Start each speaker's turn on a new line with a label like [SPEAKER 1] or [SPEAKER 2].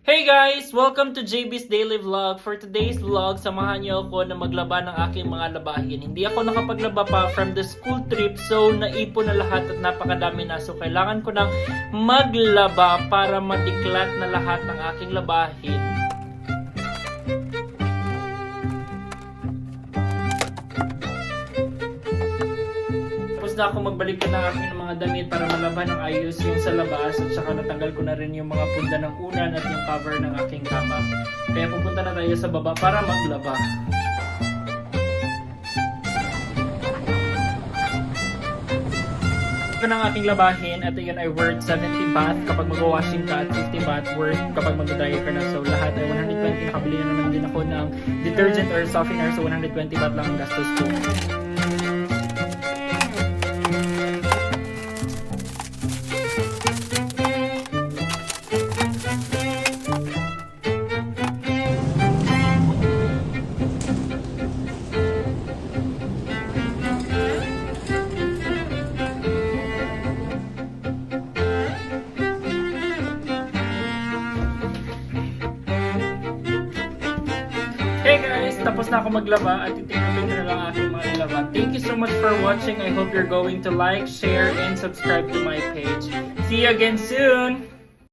[SPEAKER 1] Hey guys! Welcome to JB's Daily Vlog. For today's vlog, samahan niyo ako na maglaba ng aking mga labahin. Hindi ako nakapaglaba pa from the school trip, so naipon na lahat at napakadami na. So kailangan ko nang maglaba para madiklat na lahat ng aking labahin. Na ako magbalik ng aking mga damit para malaban ng ayos yung sa labas at saka natanggal ko na rin yung mga punda ng unan at yung cover ng aking kama. Kaya pupunta na tayo sa baba para maglaba. Ito ng aking labahin at yun ay worth 70 baht kapag mag-washing ka at 50 baht worth kapag mag-dryer ka na. So lahat ay 120. Nakabili na naman din ako ng detergent or softener, so 120 baht lang ang gastos ko. Hey guys! Tapos na ako maglaba at titignan na lang aking mga nilaba. Thank you so much for watching. I hope you're going to like, share, and subscribe to my page. See you again soon!